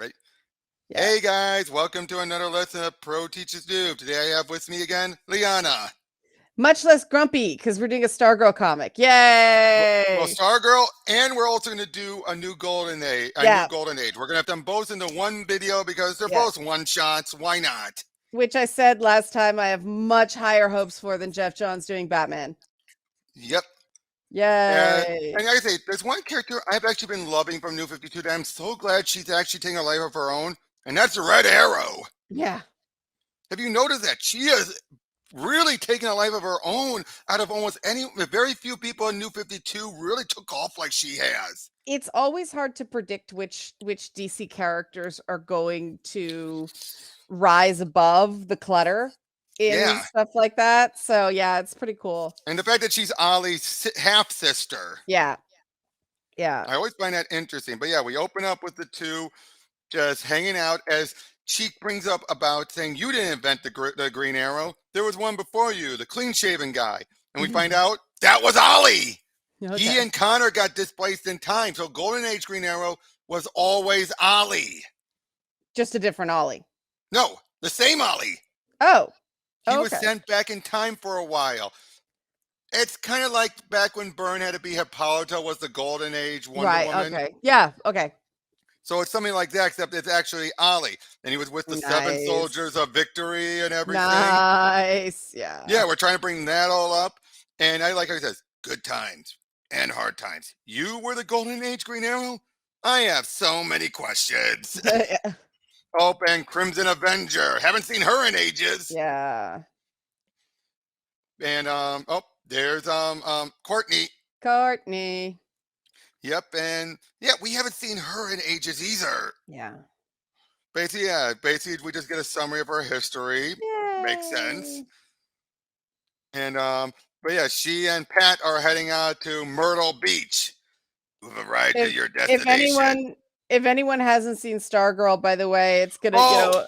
Right. Yeah. Hey guys, welcome to another lesson of Pro Teachers Do. Today I have with me again, Liana. Much less grumpy because we're doing a Stargirl comic. Well, Yay! Stargirl, and we're also going to do a new golden age. Yeah. We're going to have them both into one video because they're Yeah. both one shots. Why not? Which I said last time I have much higher hopes for than Geoff John's doing Batman. Yep. Yay! And like I say, there's one character I've actually been loving from New 52 that I'm so glad she's actually taking a life of her own, and that's Red Arrow. Yeah. Have you noticed that she is really taking a life of her own out of almost very few people in New 52 really took off like she has. It's always hard to predict which DC characters are going to rise above the clutter in Yeah. stuff like that. So yeah, it's pretty cool. And the fact that she's Ollie's half sister. Yeah. Yeah. I always find that interesting. But yeah, we open up with the two just hanging out as Cheek brings up about saying you didn't invent the Green Arrow. There was one before you, the clean-shaven guy. And we find out that was Ollie. Okay. He and Connor got displaced in time. So Golden Age Green Arrow was always Ollie. Just a different Ollie. No, the same Ollie. Oh. He was sent back in time for a while. It's kind of like back when Byrne had to be Hippolyta was the Golden Age Wonder Woman. Okay. Yeah. Okay. So it's something like that, except it's actually Ollie. And he was with the 7 Soldiers of Victory and everything. Nice. Yeah. Yeah, we're trying to bring that all up. And I like how he says, good times and hard times. You were the Golden Age Green Arrow? I have so many questions. Oh, and Crimson Avenger. Haven't seen her in ages. Yeah. And there's Courtney. Courtney. Yep, and yeah, we haven't seen her in ages either. Yeah. Basically, we just get a summary of her history. Yay. Makes sense. And but yeah, she and Pat are heading out to Myrtle Beach. We've arrived at your destination. If anyone hasn't seen Stargirl, by the way, it's gonna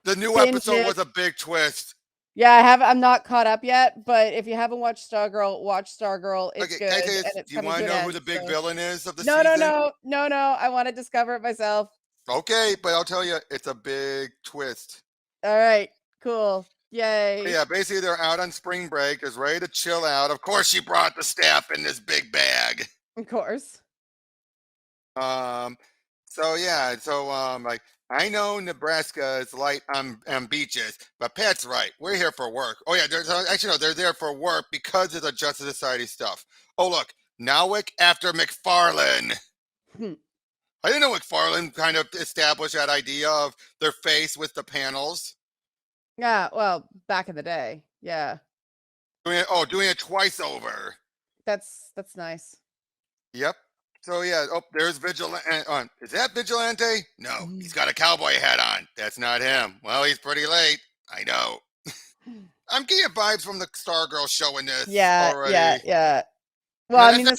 the new episode was a big twist. Yeah, I'm not caught up yet, but if you haven't watched Stargirl, watch Stargirl. It's good. Do you want to know who the big villain is of the season? No. I want to discover it myself. Okay, but I'll tell you, it's a big twist. All right, cool. Yay. But yeah, basically they're out on spring break, just ready to chill out. Of course, she brought the staff in this big bag. Of course. Like, I know Nebraska is light on beaches, but Pat's right. We're here for work. Oh yeah, they're there for work because of the Justice Society stuff. Oh look, Nowick after McFarlane. I didn't know McFarlane kind of established that idea of their face with the panels. Yeah, well, back in the day, yeah. Doing it twice over. That's nice. Yep. So yeah, there's Vigilante. Is that Vigilante? No, he's got a cowboy hat on. That's not him. Well, he's pretty late. I know. I'm getting vibes from the Stargirl show in this already. Yeah. Well, I mean, the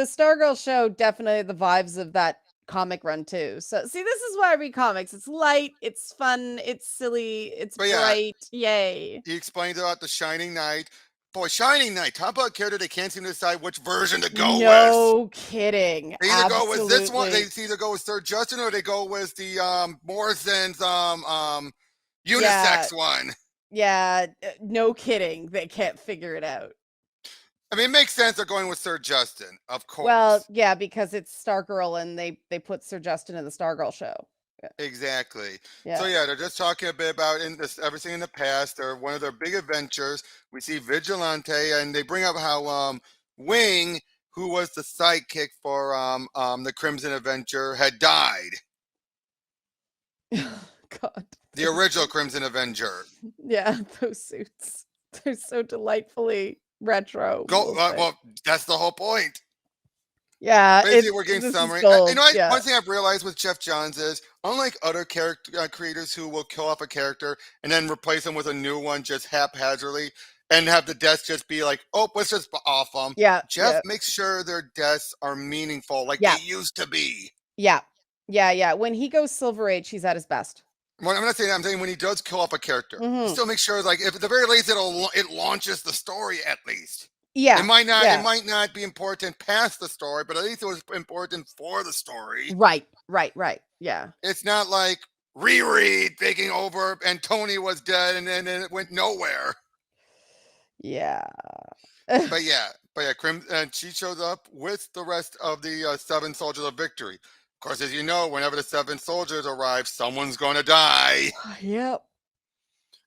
Stargirl show definitely the vibes of that comic run too. So see, this is why I read comics. It's light, it's fun, it's silly, it's bright. Yay. He explains about the Shining Knight. Boy, Shining Knight. Talk about a character they can't seem to decide which version to go with. No kidding. They either go with this one. They either go with Sir Justin or they go with the Morrison's unisex one. Yeah, no kidding. They can't figure it out. I mean, it makes sense they're going with Sir Justin, of course. Well, yeah, because it's Stargirl and they put Sir Justin in the Stargirl show. Yeah. Exactly. Yeah. So yeah, they're just talking a bit about everything in the past. Or one of their big adventures. We see Vigilante, and they bring up how Wing, who was the sidekick for the Crimson Avenger, had died. God. The original Crimson Avenger. Yeah, those suits. They're so delightfully retro. Well, that's the whole point. Yeah, basically we're getting summary. One thing I've realized with Geoff Johns is, unlike other character creators who will kill off a character and then replace them with a new one just haphazardly and have the deaths just be like, oh, let's just off them. Yeah, Geoff makes sure their deaths are meaningful, like they used to be. Yeah. When he goes Silver Age, he's at his best. Well, I'm not saying that. I'm saying when he does kill off a character, he still makes sure, like, if at the very least it launches the story at least. Yeah. It might not be important past the story, but at least it was important for the story. Right. Yeah. It's not like Riri taking over and Tony was dead and then it went nowhere. Yeah. And she shows up with the rest of the 7 soldiers of victory. Of course, as you know, whenever the 7 soldiers arrive, someone's going to die. Yep.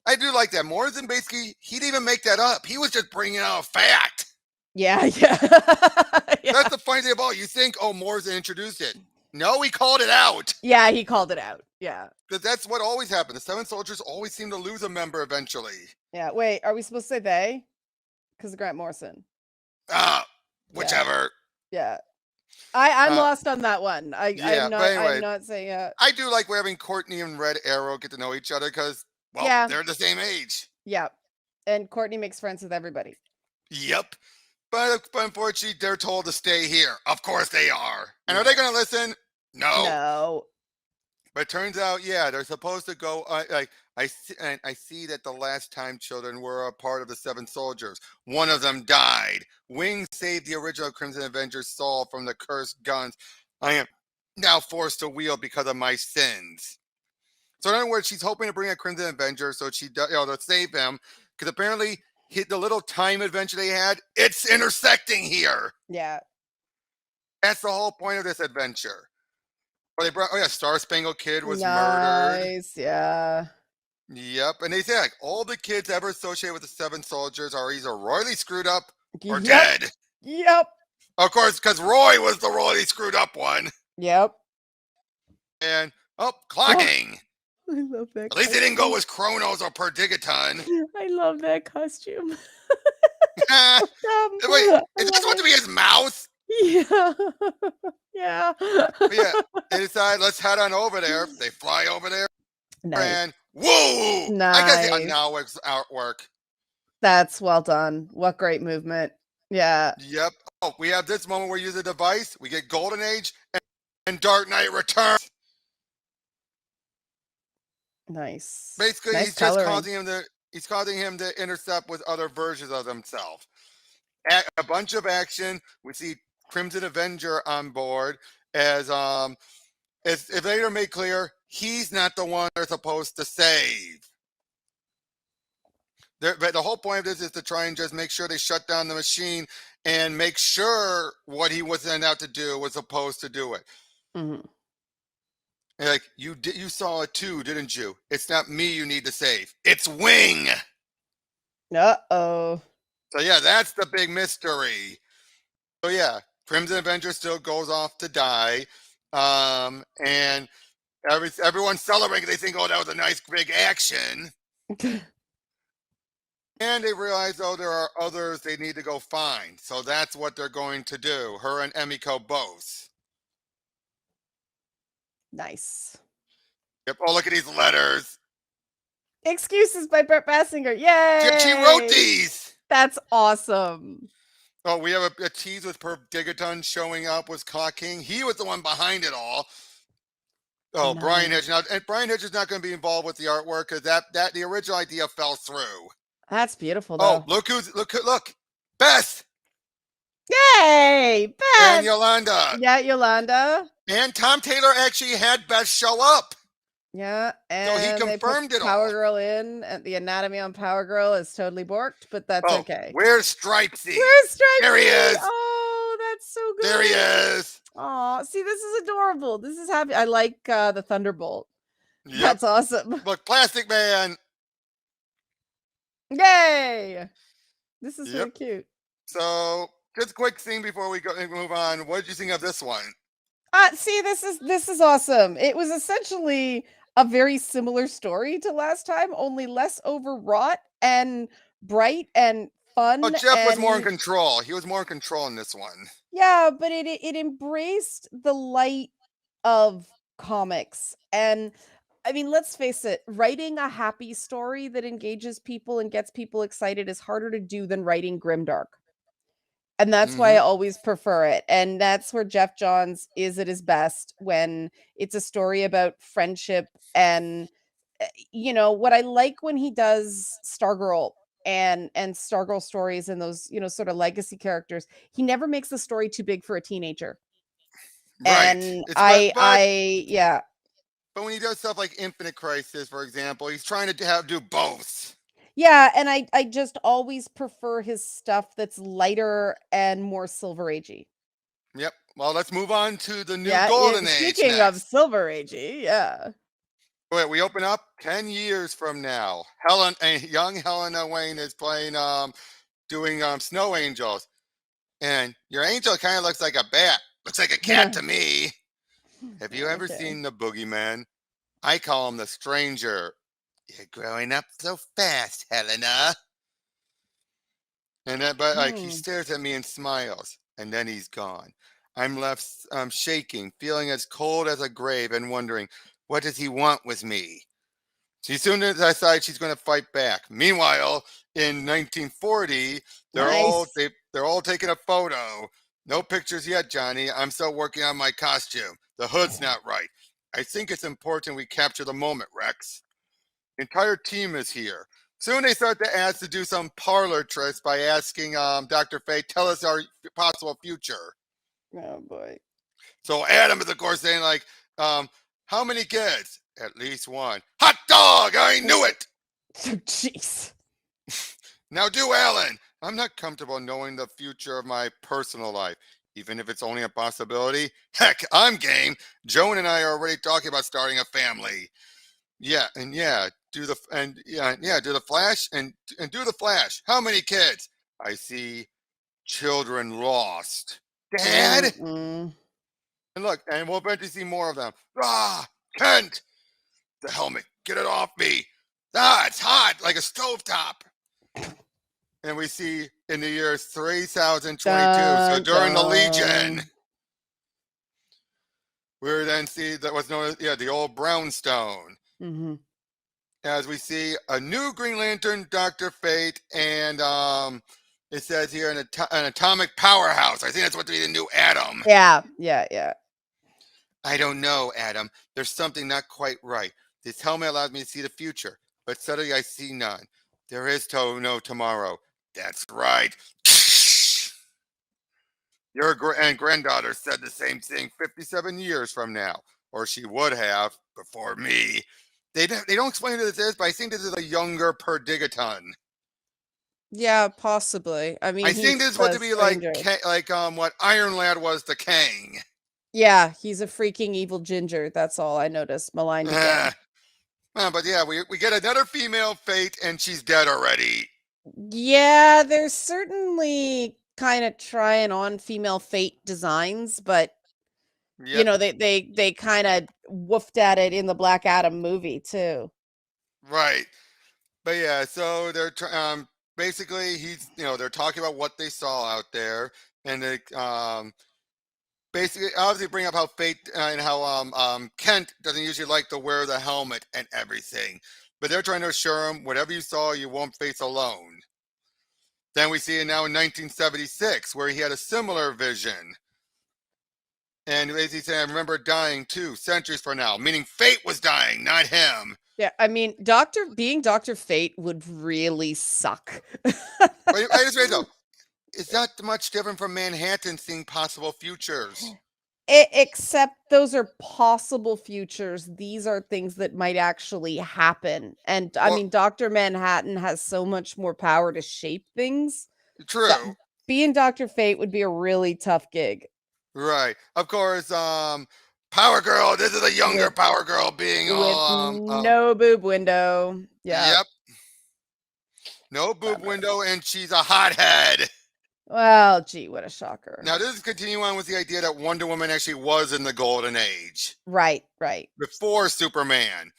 I do like that. Morrison basically, he didn't even make that up. He was just bringing out a fact. Yeah. That's the funny thing about it. You think, oh, Morrison introduced it. No, he called it out. Yeah, he called it out. Yeah. Because that's what always happened. The 7 soldiers always seem to lose a member eventually. Yeah. Wait, are we supposed to say they? Because of Grant Morrison. Whichever. Yeah. I'm lost on that one. I'm not saying it. I do like we're having Courtney and Red Arrow get to know each other because, well, they're the same age. Yeah. And Courtney makes friends with everybody. Yep. But unfortunately, they're told to stay here. Of course they are. And are they going to listen? No. But it turns out, they're supposed to go. I see that the last time children were a part of the 7 soldiers, one of them died. Wings saved the original Crimson Avengers Saul from the cursed guns I am now forced to wield because of my sins. So in other words, she's hoping to bring a Crimson Avenger so she does, to save him, because apparently the little time adventure they had, it's intersecting here. Yeah. That's the whole point of this adventure. Well, they brought, Star Spangled Kid was murdered. Nice, yeah. Yep, and they say like all the kids ever associated with the 7 soldiers are either royally screwed up or dead. Yep. Of course, because Roy was the royally screwed up one. Yep. And clocking. I love that. At least they didn't go with Chronos or Perdigaton. I love that costume. Wait, is that supposed to be his mouth? Yeah. Yeah. They decide, let's head on over there. They fly over there. Nice. And whoa! Nice. I guess now it's artwork. That's well done. What great movement. Yeah. Yep. Oh, we have this moment where we use a device. We get Golden Age and Dark Knight Returns. Nice. Basically, nice he's coloring. just causing him to intercept with other versions of himself. A bunch of action. We see Crimson Avenger on board as if later made clear, he's not the one they're supposed to save. But the whole point of this is to try and just make sure they shut down the machine and make sure what he was sent out to do was supposed to do it. Mm-hmm. And like you saw it too, didn't you? It's not me you need to save. It's Wing. Uh-oh. So that's the big mystery. So Crimson Avenger still goes off to die. And everyone's celebrating. They think, oh, that was a nice big action. And they realize, there are others they need to go find. So that's what they're going to do. Her and Emiko both. Nice. Yep. Oh, look at these letters. Excuses by Brett Bassinger. Yay! She wrote these. That's awesome. Oh, we have a tease with Perdigaton showing up with Clock King. He was the one behind it all. Oh, nice. Brian Hedge. Now, and Brian Hedge is not going to be involved with the artwork because that the original idea fell through. That's beautiful, though. Oh, look. Beth. Yay! Beth. And Yolanda. Yeah, Yolanda. And Tom Taylor actually had Beth show up. Yeah, and so he confirmed it all. Power Girl in, and the anatomy on Power Girl is totally borked, but that's okay. Where's Stripesy? There he is. Oh, that's so good. There he is. Oh, see, this is adorable. This is happy. I like the Thunderbolt. Yep. That's awesome. Look, Plastic Man. Yay! This is really cute. So, just a quick thing before we move on. What did you think of this one? See, this is awesome. It was essentially a very similar story to last time, only less overwrought and bright and fun. Oh, Geoff was more in control. He was more in control in this one. Yeah, but it embraced the light of comics. And I mean, let's face it, writing a happy story that engages people and gets people excited is harder to do than writing grimdark. And that's why I always prefer it. And that's where Geoff Johns is at his best, when it's a story about friendship. And, what I like when he does Stargirl and Stargirl stories and those, sort of legacy characters, he never makes the story too big for a teenager. Right. And It's but yeah. but when he does stuff like Infinite Crisis, for example, he's trying to do both. Yeah, and I just always prefer his stuff that's lighter and more Silver Agey. Yep. Well, let's move on to the new Yeah, Golden Age speaking of next. Silver Agey, yeah. Wait, we open up 10 years from now. Young Helena Wayne is playing, doing Snow Angels. And your angel kind of looks like a bat. Looks like a cat to me. Have you ever Okay. seen the boogeyman? I call him the stranger. You're growing up so fast, Helena. And then, but like he stares at me and smiles, and then he's gone. I'm left shaking, feeling as cold as a grave, and wondering, what does he want with me? She soon decides she's going to fight back. Meanwhile, in 1940, Nice. they're all taking a photo. No pictures yet, Johnny. I'm still working on my costume. The hood's not right. I think it's important we capture the moment, Rex. The entire team is here. Soon they start to ask to do some parlor tricks by asking Dr. Fate, tell us our possible future. Oh boy. So Adam is of course saying like, how many kids? At least one. Hot dog! I knew it! Jeez. Now do Alan. I'm not comfortable knowing the future of my personal life, even if it's only a possibility. Heck, I'm game. Joan and I are already talking about starting a family. Yeah, and yeah, do the Flash and do the Flash. How many kids? I see children lost. Dad? Mm-mm. And look, and we'll eventually see more of them. Ah, Kent! The helmet, get it off me. Ah, it's hot like a stovetop. And we see in the year 3022, so Dun, during the Legion, dun. we then see that was known as the old brownstone. Mm-hmm. As we see a new Green Lantern, Dr. Fate, and it says here an atomic powerhouse. I think that's what to be the new Atom. Yeah. I don't know, Adam. There's something not quite right. This helmet allows me to see the future, but suddenly I see none. There is no tomorrow. That's right. Your granddaughter said the same thing 57 years from now, or she would have before me. They don't explain who this is, but I think this is a younger Perdigaton. Yeah, possibly. I mean, I think he's this is what the to be like, stranger. what Iron Lad was to Kang. Yeah, he's a freaking evil ginger. That's all I noticed. Maligned again. But yeah, we get another female Fate, and she's dead already. Yeah, they're certainly kind of trying on female Fate designs, but Yep. they kind of woofed at it in the Black Adam movie too. Right. But yeah, so they're basically they're talking about what they saw out there, and they basically obviously bring up how Fate and how Kent doesn't usually like to wear the helmet and everything, but they're trying to assure him whatever you saw, you won't face alone. Then we see it now in 1976, where he had a similar vision. And basically saying, I remember dying 2 centuries from now, meaning Fate was dying, not him. Yeah, I mean, being Dr. Fate would really suck. But I just read though, it's not much different from Manhattan seeing possible futures. Except those are possible futures. These are things that might actually happen. And I Well, mean, Dr. Manhattan has so much more power to shape things that true. being Dr. Fate would be a really tough gig. Right. Of course, Power Girl, this is a younger With Power Girl being with all no boob window. Yeah. yep. No boob Bummer. window, and she's a hothead. Well, gee, what a shocker. Now, this is continuing on with the idea that Wonder Woman actually was in the Golden Age Right. before Superman,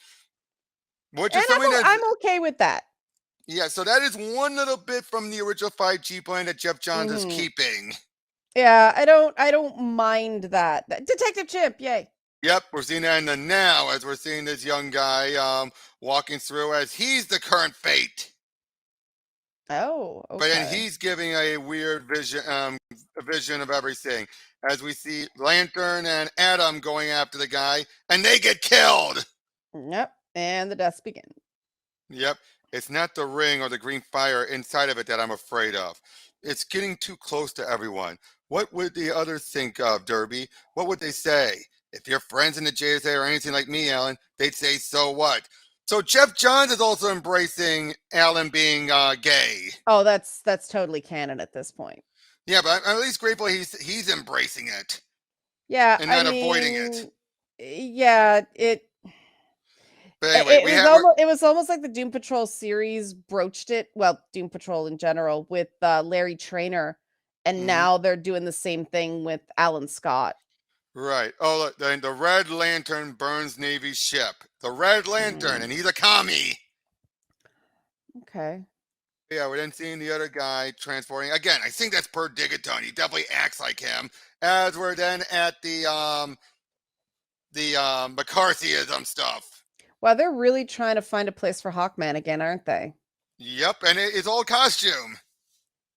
which And is something that, I'm okay with that. yeah, so that is one little bit from the original 5G plan that Geoff John is Mhm. keeping. Yeah, I don't mind that. Detective Chimp, yay. Yep, we're seeing that in the now as we're seeing this young guy walking through as he's the current Fate. Oh, But then okay. he's giving a weird vision, a vision of everything. As we see Lantern and Adam going after the guy, and they get killed. Yep. And the deaths begin. Yep. It's not the ring or the green fire inside of it that I'm afraid of. It's getting too close to everyone. What would the others think of, Derby? What would they say? If your friends in the JSA are anything like me, Alan, they'd say, so what? So Geoff John is also embracing Alan being gay. Oh, that's totally canon at this point. Yeah, but I'm at least grateful he's embracing it. Yeah, And I not avoiding it. mean, yeah, But anyway, we have it was almost like the Doom Patrol series broached it. Well, Doom Patrol in general with Larry Trainer, and now they're doing the same thing with Alan Scott. Right. Oh, look, the Red Lantern burns Navy's ship. The Red Lantern, and he's a commie. Okay. Yeah, we're then seeing the other guy transporting. Again, I think that's per Digaton. He definitely acts like him. As we're then at the McCarthyism stuff. Well, they're really trying to find a place for Hawkman again, aren't they? Yep, and it's all costume.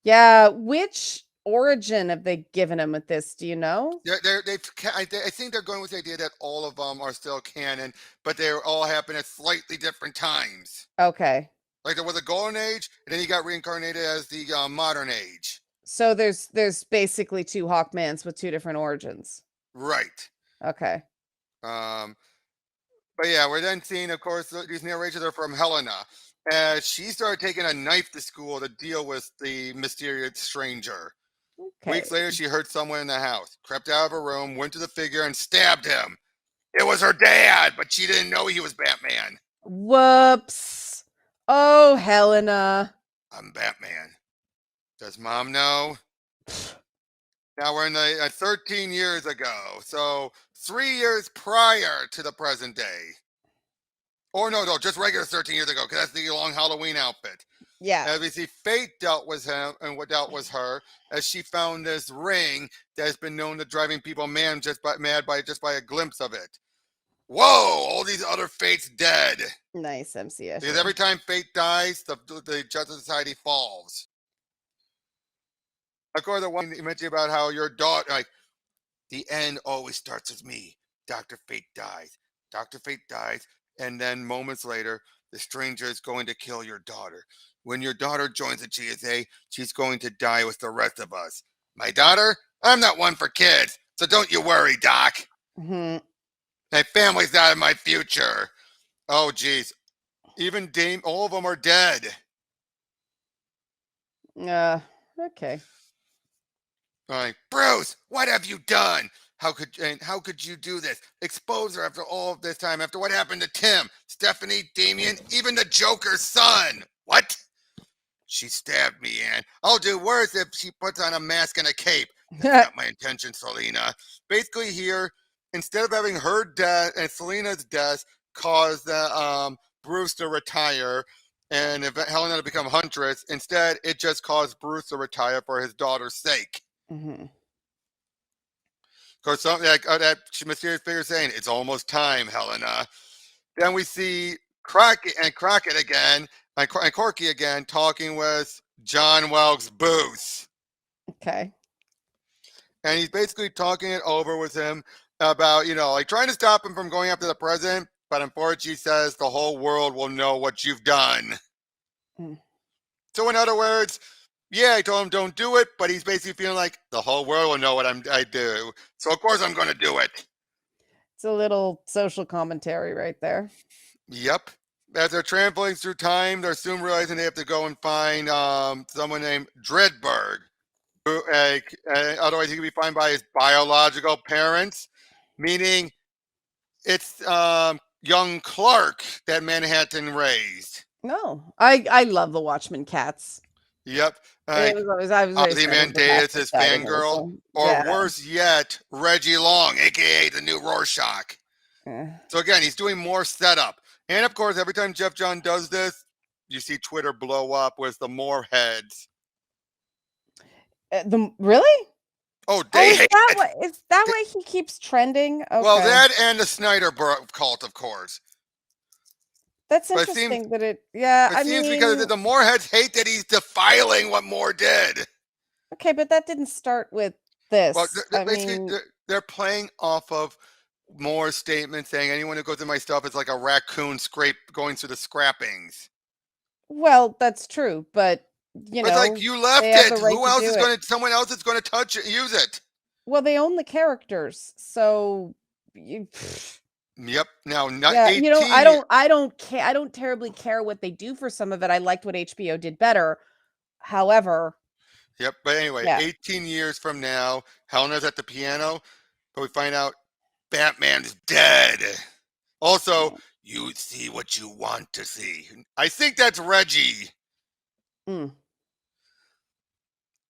Yeah, which origin have they given him with this? Do you know? I think they're going with the idea that all of them are still canon, but they all happen at slightly different times. Okay. Like there was a golden age, and then he got reincarnated as the modern age. So there's basically two Hawkmans with two different origins. Right. Okay. But yeah, we're then seeing, of course, these narrations are from Helena. As she started taking a knife to school to deal with the mysterious stranger. Okay. Weeks later, she heard someone in the house, crept out of her room, went to the figure, and stabbed him. It was her dad, but she didn't know he was Batman. Whoops. Oh, Helena. I'm Batman. Does Mom know? Now we're in the 13 years ago, so 3 years prior to the present day. Or no, just regular 13 years ago, because that's the long Halloween outfit. Yeah. As we see, Fate dealt with him and what dealt with her, as she found this ring that has been known to driving people mad by a glimpse of it. Whoa! All these other Fates dead. Nice, MC. Because every time Fate dies, the Justice Society falls. Of course, the one you mentioned about how your daughter, like, the end always starts with me. Dr. Fate dies. Dr. Fate dies, and then moments later, the stranger is going to kill your daughter. When your daughter joins the GSA, she's going to die with the rest of us. My daughter? I'm not one for kids, so don't you worry, Doc. My family's not in my future. Oh, geez. Even Dame, all of them are dead. Okay. Like, Bruce, what have you done? How could you do this? Expose her after all of this time, after what happened to Tim, Stephanie, Damien, even the Joker's son. What? She stabbed me, Anne. I'll do worse if she puts on a mask and a cape. That's not my intention, Selena. Basically here, instead of having her death and Selena's death cause the Bruce to retire and if Helena to become Huntress, instead it just caused Bruce to retire for his daughter's sake. Because something like that mysterious figure saying, it's almost time, Helena. Then we see Crockett again, and Corky again, talking with John Wilkes Booth. Okay. And he's basically talking it over with him about, like trying to stop him from going after the president, but unfortunately says the whole world will know what you've done. So in other words, yeah, I told him don't do it, but he's basically feeling like the whole world will know what I do. So of course I'm going to do it. It's a little social commentary right there. Yep. As they're traveling through time, they're soon realizing they have to go and find someone named Dreadberg. Who, otherwise he can be found by his biological parents, meaning it's young Clark that Manhattan raised. No, I love the Watchmen cats. Yep. I was very Ozymandias is fangirl, or worse yet, Reggie Long, a.k.a. the new Rorschach. So again, he's doing more setup. And of course, every time Geoff John does this, you see Twitter blow up with the more heads. Really? Oh, they hate it. Is that why he keeps trending? Okay. Well, that and the Snyder cult, of course. That's interesting that it, yeah, it seems because the Moorheads hate that he's defiling what Moore did. Okay, but that didn't start with this. Well, they're playing off of Moore's statement saying anyone who goes to my stuff is like a raccoon going through the scrappings. Well, that's true, but, you But it's like, know, you they left have the it. right Who to else do is it. gonna someone else is gonna touch it, use it? Well, they own the characters, so you Yep. Now, not yeah, you know, 18 I don't terribly care what they do for some of it. I liked what HBO did better. However, Yep, but anyway, yeah. 18 years from now, Helena's at the piano, but we find out Batman's dead. Also, Mm, you see what you want to see. I think that's Reggie. mm.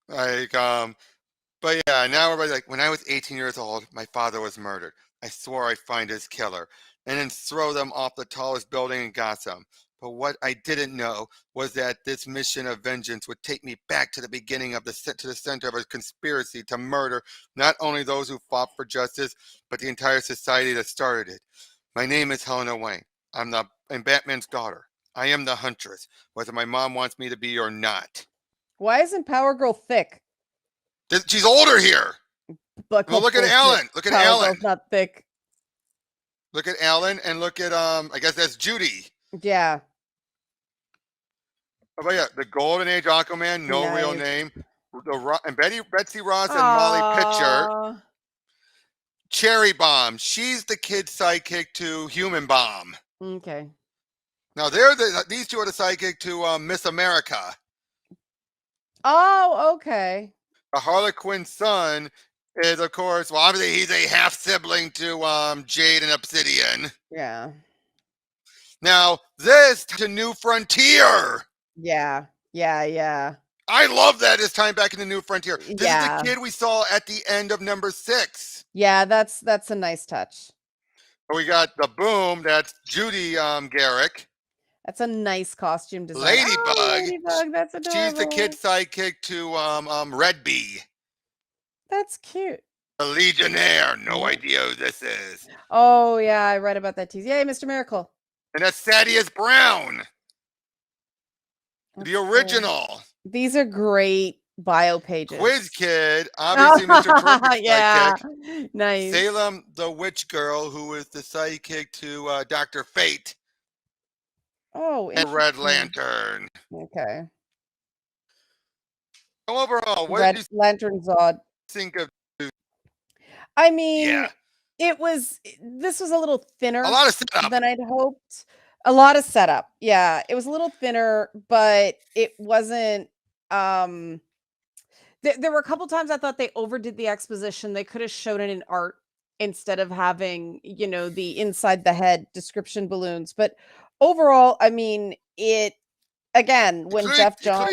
Like, but yeah, now everybody's like, when I was 18 years old, my father was murdered. I swore I'd find his killer and then throw them off the tallest building in Gotham. But what I didn't know was that this mission of vengeance would take me back to the beginning of to the center of a conspiracy to murder not only those who fought for justice, but the entire society that started it. My name is Helena Wayne. I'm Batman's daughter. I am the huntress, whether my mom wants me to be or not. Why isn't Power Girl thick? She's older here. But Well, call look at bullshit. Alan. Look at Power Alan. Girl's not thick. Look at Alan and look at I guess that's Judy. Yeah. Oh, but yeah, the Golden Age Aquaman, no real Nice. name. And Betsy Ross and Molly Pitcher. Aw. Cherry Bomb. She's the kid sidekick to Human Bomb. Okay. Now these two are the sidekick to Miss America. Oh, okay. The Harlequin's son is, of course, well, obviously he's a half sibling to Jade and Obsidian. Yeah. Now this to New Frontier. Yeah. Yeah, yeah. I love that it's time back in the New Frontier. This is the Yeah. kid we saw at the end of number 6. Yeah, that's a nice touch. We got the Boom. That's Judy Garrick. That's a nice costume design. Oh, Ladybug. Ladybug, that's She's the kid adorable. sidekick to Red Bee. That's cute. The Legionnaire. No Yeah. idea who this is. Oh, yeah, I read about that tease. Yay, Mr. Miracle. And that's Thaddeus Brown. That's The cool. original. These are great bio pages. Quiz Kid. Obviously, Mr. Terrific's Yeah. sidekick. Nice. Salem, the witch girl, who is the sidekick to Dr. Fate. Oh, And Red interesting. Lantern. Okay. Overall, what Red did you Lantern Zod. think of? I mean, Yeah. this was a little thinner A lot of setup. than I'd hoped. A lot of setup. Yeah, it was a little thinner, but it wasn't there were a couple times I thought they overdid the exposition. They could have shown it in art instead of having, you know, the inside the head description balloons. But overall, I mean, it again, when Geoff John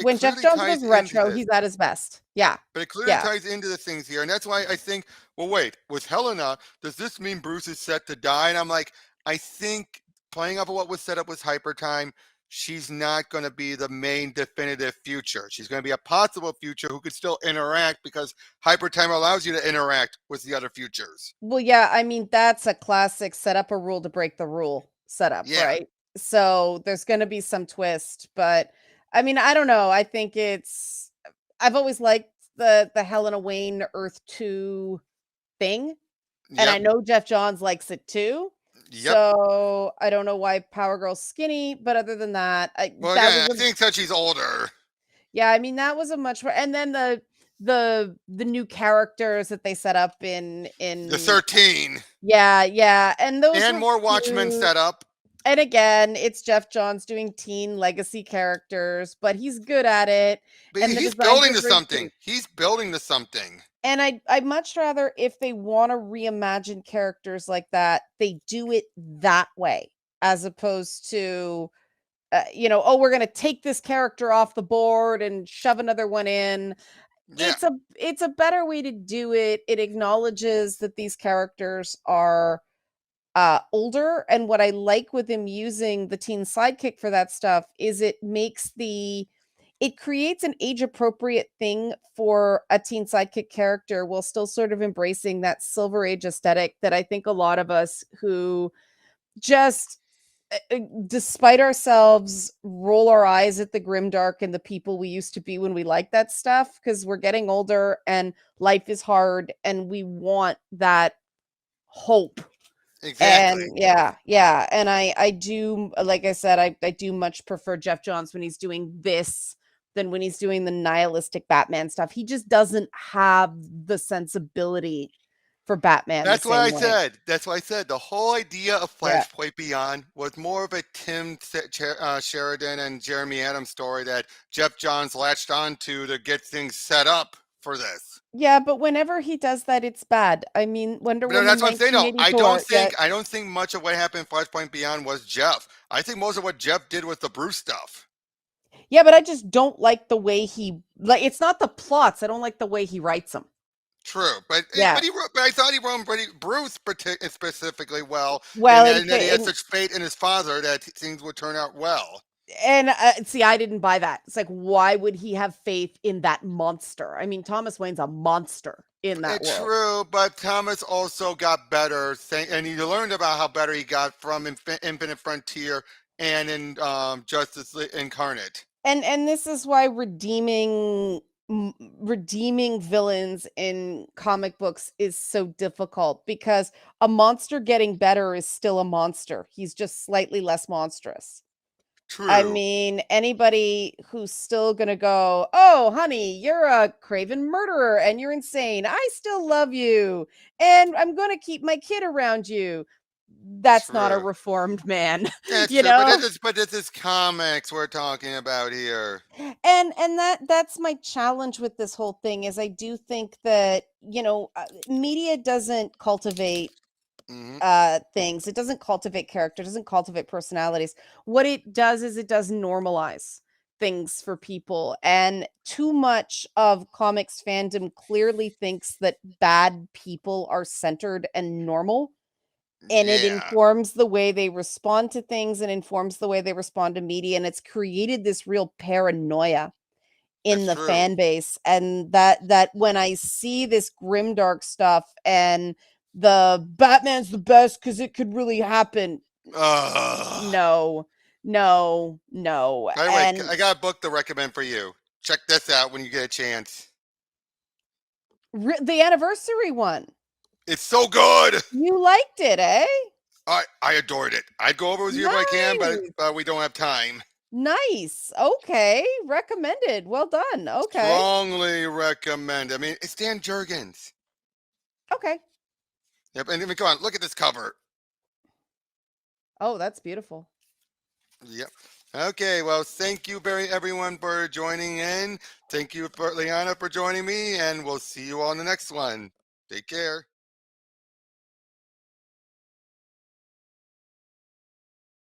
when Geoff John goes retro, he's at his best. Yeah. But it clearly Yeah. ties into the things here. And that's why I think, well, wait, with Helena, does this mean Bruce is set to die? And I'm like, I think playing off of what was set up with Hyper Time, she's not going to be the main definitive future. She's going to be a possible future who could still interact because Hyper Time allows you to interact with the other futures. Well, yeah, I mean, that's a classic set up a rule to break the rule setup, Yeah. right? So there's going to be some twist, but I mean, I don't know. I think I've always liked the Helena Wayne Earth 2 thing, and I Yep. know Geoff Johns likes it too. Yep. So I don't know why Power Girl's skinny, but other than that, Well, that yeah, I was think that she's older. yeah, I mean, that was a much more and then the new characters that they set up in The 13. yeah, yeah, and those And were more Watchmen cute. set up. And again, it's Geoff Johns doing teen legacy characters, but he's good at it. But And the he's designs building are to very something. cute. He's building to something. And I'd much rather if they want to reimagine characters like that, they do it that way, as opposed to you know, oh, we're going to take this character off the board and shove another one in. Yeah. It's a better way to do it. It acknowledges that these characters are older, and what I like with him using the teen sidekick for that stuff is it creates an age appropriate thing for a teen sidekick character while still sort of embracing that silver age aesthetic that I think a lot of us who just despite ourselves roll our eyes at the grimdark and the people we used to be when we like that stuff because we're getting older and life is hard and we want that hope Exactly. And yeah, and I do, like I said, I do much prefer Geoff Johns when he's doing this than when he's doing the nihilistic Batman stuff. He just doesn't have the sensibility for Batman the That's why same I way. said. That's why I said the whole idea of Yeah. Flashpoint Beyond was more of a Sheridan and Jeremy Adams story that Geoff Johns latched onto to get things set up for this. Yeah, but whenever he does that, it's bad. I mean, Wonder But no, Woman that's what I'm saying. No, 1984. Yeah, I don't think much of what happened in Flashpoint Beyond was Jeff. I think most of what Jeff did was the Bruce stuff. yeah, but I just don't like the way he like. It's not the plots. I don't like the way he writes them. True, but Yeah. but I thought he wrote Bruce specifically well, Well, and that he had such faith in his father that things would turn out well. and see, I didn't buy that. It's like, why would he have faith in that monster? I mean, Thomas Wayne's a monster in that It's world. true, but Thomas also got better, and he learned about how better he got from Infinite Frontier and in Justice League Incarnate. And this is why redeeming villains in comic books is so difficult, because a monster getting better is still a monster. He's just slightly less monstrous. I True, mean, anybody who's still gonna go, "Oh, honey, you're a craven murderer and you're insane. I still love you, and I'm gonna keep my kid around you." That's not a true. reformed man, That's you true, know? but this is comics we're talking about here. And that's my challenge with this whole thing is I do think that, media doesn't cultivate Hmm. things. It doesn't cultivate character, doesn't cultivate personalities. What it does is it does normalize things for people, and too much of comics fandom clearly thinks that bad people are centered and normal, and it Yeah, informs the way they respond to things and informs the way they respond to media, and it's created this real paranoia in that's the true. fan base, and that when I see this grimdark stuff and the Batman's the best because it could really happen. Ugh. No, no, no. By the way, And I got a book to recommend for you. Check this out when you get a chance. the anniversary one, It's so good. you liked it, eh? I adored it. I'd go over with you if I can, but Nice. we don't have time. Nice. Okay. Recommended. Well done. Okay. Strongly recommend. I mean, it's Dan Jurgens. Okay. Yep, and I mean, come on, look at this cover. Oh, that's beautiful. Yep. Okay, well, thank you very everyone for joining in. Thank you for Liana for joining me, and we'll see you on the next one. Take care.